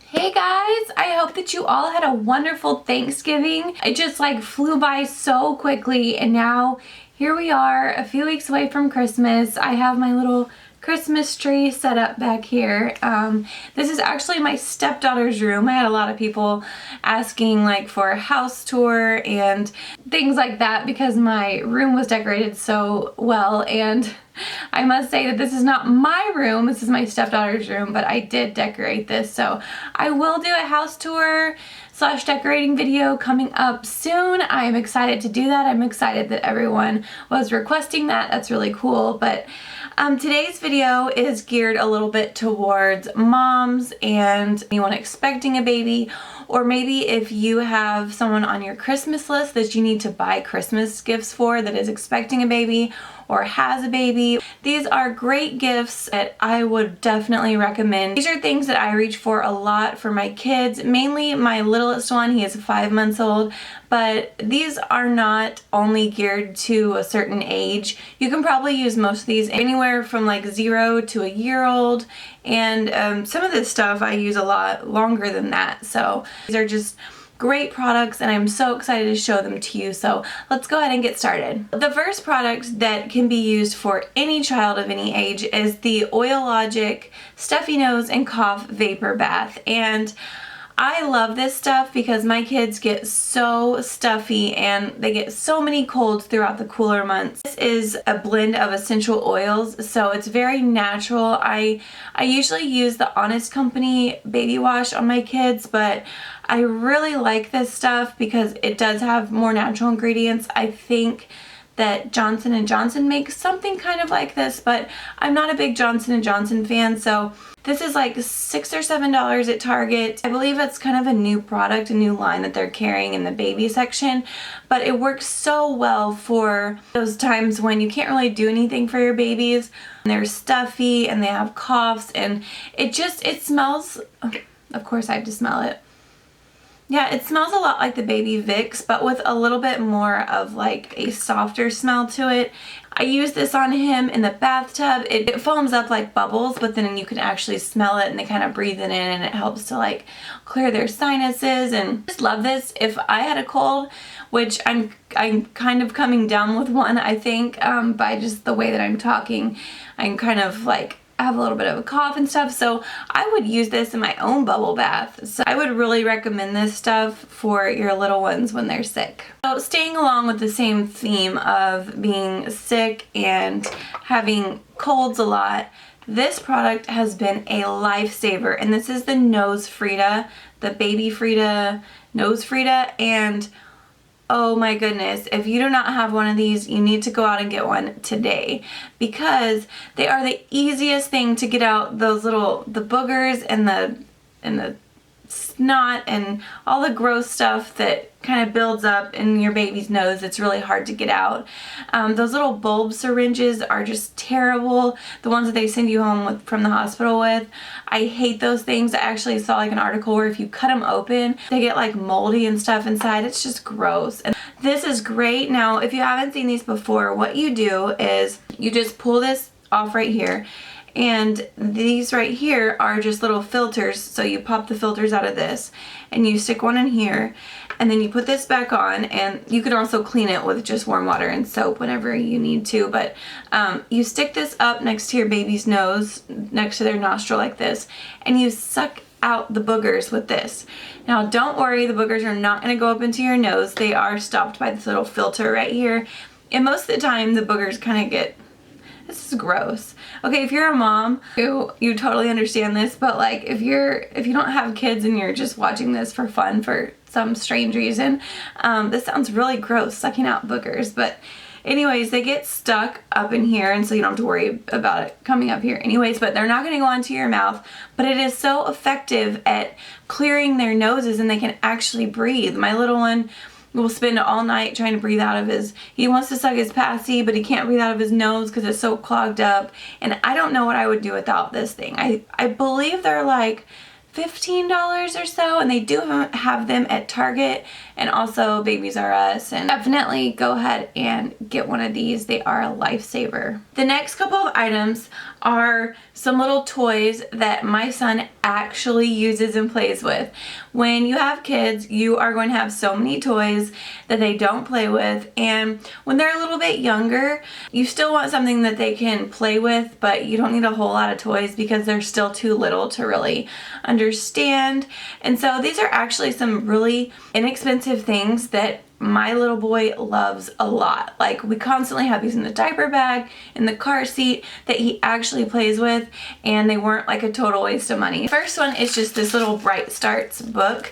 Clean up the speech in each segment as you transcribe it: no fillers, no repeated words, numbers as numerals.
Hey guys, I hope that you all had a wonderful Thanksgiving. It just like flew by so quickly, and now here we are a few weeks away from Christmas. I have my little Christmas tree set up back here. This is actually my stepdaughter's room. I had a lot of people asking like for a house tour and things like that because my room was decorated so well, and I must say that this is not my room, this is my stepdaughter's room, but I did decorate this, so I will do a house tour / decorating video coming up soon. I'm excited to do that. I'm excited that everyone was requesting that. That's really cool. But today's video is geared a little bit towards moms and anyone expecting a baby, or maybe if you have someone on your Christmas list that you need to buy Christmas gifts for that is expecting a baby or has a baby. These are great gifts that I would definitely recommend. These are things that I reach for a lot for my kids, mainly my littlest one. He is 5 months old, but these are not only geared to a certain age. You can probably use most of these anywhere from like 0 to a year old, and some of this stuff I use a lot longer than that. So these are just great products, and I'm so excited to show them to you. So let's go ahead and get started. The first product that can be used for any child of any age is the Oilogic Stuffy Nose and Cough Vapor Bath. And I love this stuff because my kids get so stuffy and they get so many colds throughout the cooler months. This is a blend of essential oils, so it's very natural. I usually use the Honest Company baby wash on my kids, but I really like this stuff because it does have more natural ingredients. I think that Johnson & Johnson makes something kind of like this, but I'm not a big Johnson & Johnson fan, so this is like $6 or $7 at Target. I believe it's kind of a new product, a new line that they're carrying in the baby section, but it works so well for those times when you can't really do anything for your babies. They're stuffy and they have coughs, and it smells, of course I have to smell it. Yeah, it smells a lot like the Baby Vicks, but with a little bit more of like a softer smell to it. I use this on him in the bathtub. It foams up like bubbles, but then you can actually smell it, and they kind of breathe it in, and it helps to like clear their sinuses. And I just love this. If I had a cold, which I'm kind of coming down with one, I think, by just the way that I'm talking, I'm kind of like I have a little bit of a cough and stuff, so I would use this in my own bubble bath. So I would really recommend this stuff for your little ones when they're sick. So staying along with the same theme of being sick and having colds a lot, this product has been a lifesaver, and this is the Nosefrida, the Baby Frida Nosefrida, and oh my goodness, if you do not have one of these, you need to go out and get one today, because they are the easiest thing to get out those the boogers and the snot and all the gross stuff that kind of builds up in your baby's nose. It's really hard to get out. Those little bulb syringes are just terrible. The ones that they send you home from the hospital with. I hate those things. I actually saw like an article where if you cut them open, they get like moldy and stuff inside. It's just gross. And this is great. Now, if you haven't seen these before, what you do is you just pull this off right here. And these right here are just little filters, so you pop the filters out of this and you stick one in here, and then you put this back on, and you can also clean it with just warm water and soap whenever you need to, but you stick this up next to your baby's nose, next to their nostril like this, and you suck out the boogers with this. Now don't worry, the boogers are not going to go up into your nose. They are stopped by this little filter right here, and most of the time the boogers kind of get, this is gross. Okay, if you're a mom, you totally understand this, but like if you don't have kids and you're just watching this for fun for some strange reason, this sounds really gross, sucking out boogers. But anyways, they get stuck up in here, and so you don't have to worry about it coming up here anyways, but they're not going to go onto your mouth. But it is so effective at clearing their noses, and they can actually breathe. My little one will spend all night trying to breathe out of he wants to suck his passy, but he can't breathe out of his nose because it's so clogged up. And I don't know what I would do without this thing. I believe they're like $15 or so, and they do have them at Target and also Babies R Us, and definitely go ahead and get one of these. They are a lifesaver. The next couple of items are some little toys that my son actually uses and plays with. When you have kids, you are going to have so many toys that they don't play with, and when they're a little bit younger, you still want something that they can play with, but you don't need a whole lot of toys because they're still too little to really understand. And so these are actually some really inexpensive things that my little boy loves a lot. Like, we constantly have these in the diaper bag, in the car seat, that he actually plays with, and they weren't like a total waste of money. First one is just this little Bright Starts book,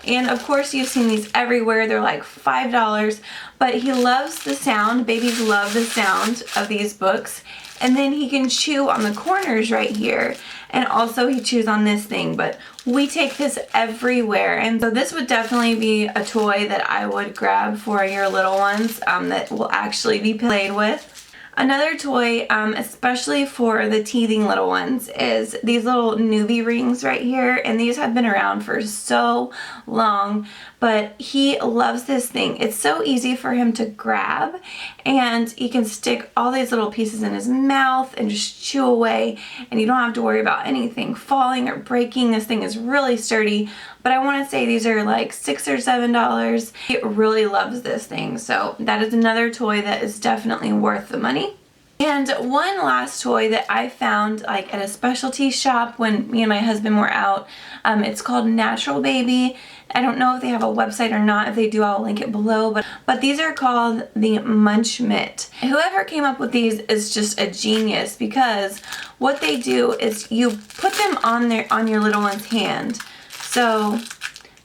and of course you've seen these everywhere. They're like $5, but he loves the sound. Babies love the sound of these books. And then he can chew on the corners right here, and also he chews on this thing, but we take this everywhere. And so this would definitely be a toy that I would grab for your little ones that will actually be played with. Another toy, especially for the teething little ones, is these little Nuby rings right here, and these have been around for so long, but he loves this thing. It's so easy for him to grab, and he can stick all these little pieces in his mouth and just chew away, and you don't have to worry about anything falling or breaking. This thing is really sturdy, but I want to say these are like $6 or $7. He really loves this thing, so that is another toy that is definitely worth the money. And one last toy that I found like at a specialty shop when me and my husband were out, it's called Natural Baby. I don't know if they have a website or not. If they do, I'll link it below, but these are called the Munch Mitt. Whoever came up with these is just a genius, because what they do is you put them on your little one's hand. So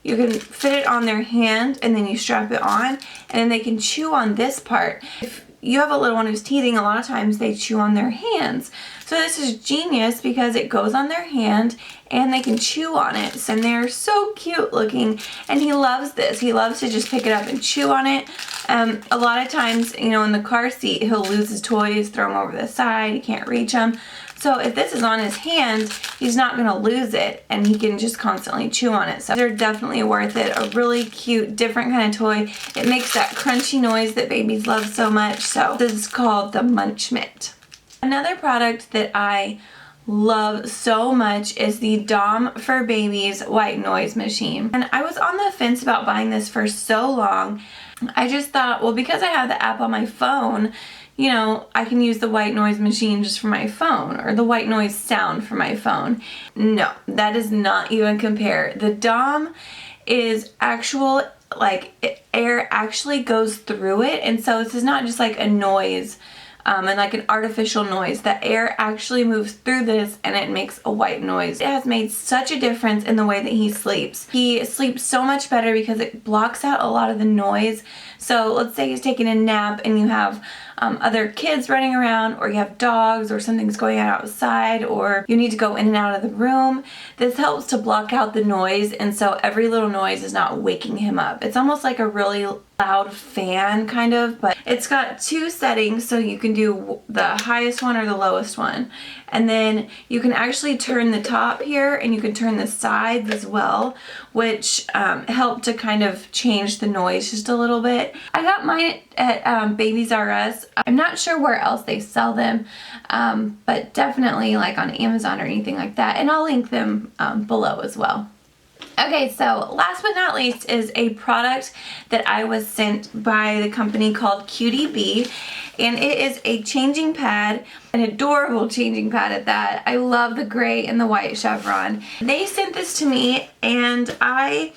you can fit it on their hand, and then you strap it on, and then they can chew on this part. If you have a little one who's teething, a lot of times they chew on their hands. So this is genius because it goes on their hand and they can chew on it. And they're so cute looking, and he loves this. He loves to just pick it up and chew on it. A lot of times, you know, in the car seat, he'll lose his toys, throw them over the side, he can't reach them. So if this is on his hand, he's not going to lose it, and he can just constantly chew on it. So they're definitely worth it. A really cute, different kind of toy. It makes that crunchy noise that babies love so much. So this is called the Munch Mint. Another product that I love so much is the Dohm for Babies white noise machine. And I was on the fence about buying this for so long. I just thought, well, because I have the app on my phone, you know, I can use the white noise machine just for my phone, or the white noise sound for my phone. No, that does not even compare. The Dohm is actual, like, air actually goes through it, and so this is not just like a noise and like an artificial noise. The air actually moves through this and it makes a white noise. It has made such a difference in the way that he sleeps. He sleeps so much better because it blocks out a lot of the noise. So let's say he's taking a nap and you have other kids running around, or you have dogs, or something's going on outside, or you need to go in and out of the room. This helps to block out the noise, and so every little noise is not waking him up. It's almost like a really loud fan kind of, but it's got two settings, so you can do the highest one or the lowest one. And then you can actually turn the top here, and you can turn the sides as well, which help to kind of change the noise just a little bit. I got mine at Babies R Us. I'm not sure where else they sell them, but definitely like on Amazon or anything like that, and I'll link them below as well. Okay, so last but not least is a product that I was sent by the company called CutieB, and it is a changing pad, an adorable changing pad at that. I love the gray and the white chevron. They sent this to me, and I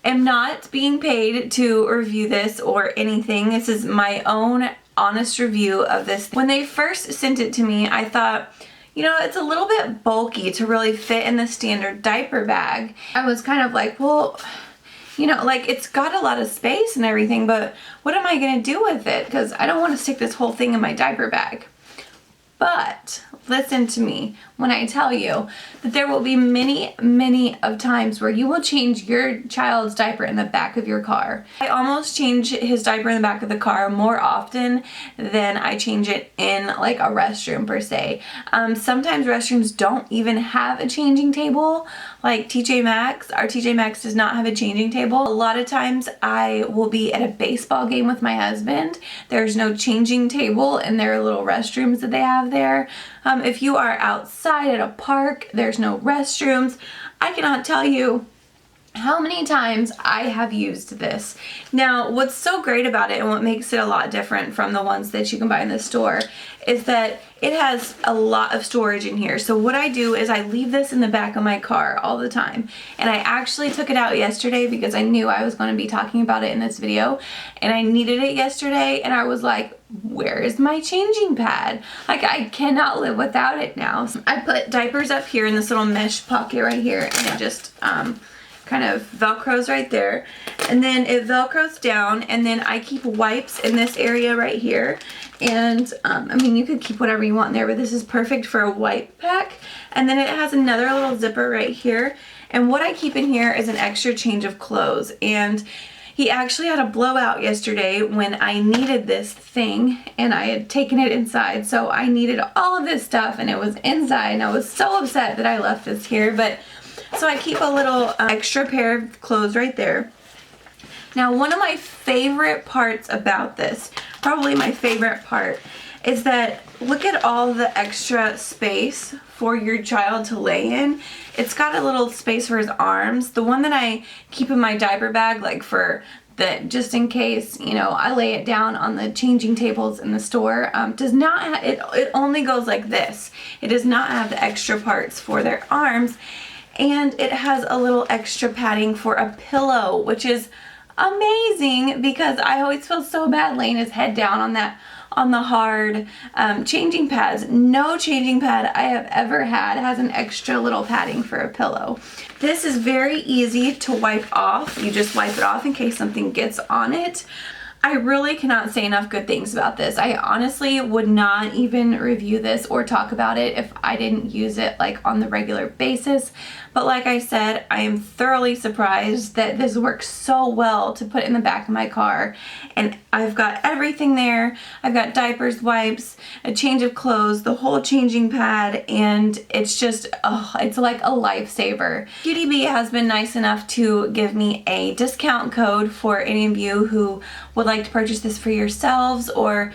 am not being paid to review this or anything. This is my own honest review of this. When they first sent it to me, I thought, you know, it's a little bit bulky to really fit in the standard diaper bag. I was kind of like, well, you know, like, it's got a lot of space and everything, but what am I gonna do with it? Because I don't want to stick this whole thing in my diaper bag. But listen to me when I tell you that there will be many of times where you will change your child's diaper in the back of your car. I almost change his diaper in the back of the car more often than I change it in like a restroom per se. Sometimes restrooms don't even have a changing table, like TJ Maxx. Our TJ Maxx does not have a changing table. A lot of times I will be at a baseball game with my husband. There's no changing table in their little restrooms that they have there. If you are outside at a park, there's no restrooms. I cannot tell you how many times I have used this. Now, what's so great about it and what makes it a lot different from the ones that you can buy in the store is that it has a lot of storage in here. So what I do is I leave this in the back of my car all the time. And I actually took it out yesterday because I knew I was going to be talking about it in this video. And I needed it yesterday and I was like, where is my changing pad? Like, I cannot live without it now. So I put diapers up here in this little mesh pocket right here, and it just kind of velcros right there, and then it velcros down, and then I keep wipes in this area right here. And I mean, you could keep whatever you want in there, but this is perfect for a wipe pack. And then it has another little zipper right here, and what I keep in here is an extra change of clothes. And he actually had a blowout yesterday when I needed this thing, and I had taken it inside, so I needed all of this stuff and it was inside, and I was so upset that I left this here. But so I keep a little extra pair of clothes right there. Now, one of my favorite parts about this, probably my favorite part, is that look at all the extra space for your child to lay in. It's got a little space for his arms. The one that I keep in my diaper bag, like for the, just in case, you know, I lay it down on the changing tables in the store, does not have, it only goes like this. It does not have the extra parts for their arms. And it has a little extra padding for a pillow, which is amazing because I always feel so bad laying his head down on the hard changing pads. No changing pad I have ever had has an extra little padding for a pillow. This is very easy to wipe off. You just wipe it off in case something gets on it. I really cannot say enough good things about this. I honestly would not even review this or talk about it if I didn't use it like on the regular basis. But like I said, I am thoroughly surprised that this works so well to put in the back of my car. And I've got everything there. I've got diapers, wipes, a change of clothes, the whole changing pad, and it's just, oh, it's like a lifesaver. CutieB has been nice enough to give me a discount code for any of you who would like to purchase this for yourselves, or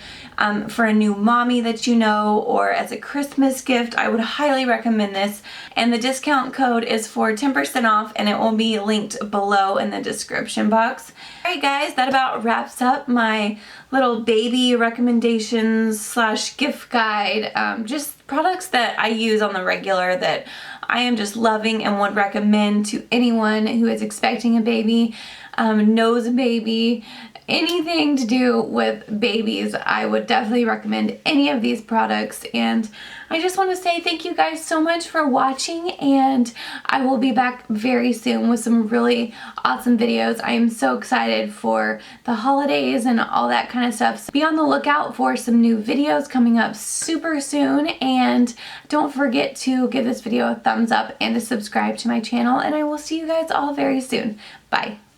for a new mommy that you know, or as a Christmas gift. I would highly recommend this. And the discount code is for 10% off, and it will be linked below in the description box. Alright guys, that about wraps up my little baby recommendations slash gift guide. Just products that I use on the regular that I am just loving and would recommend to anyone who is expecting a baby, knows a baby, anything to do with babies. I would definitely recommend any of these products. And I just want to say thank you guys so much for watching, and I will be back very soon with some really awesome videos. I am so excited for the holidays and all that kind of stuff. So be on the lookout for some new videos coming up super soon, and don't forget to give this video a thumbs up and to subscribe to my channel, and I will see you guys all very soon. Bye.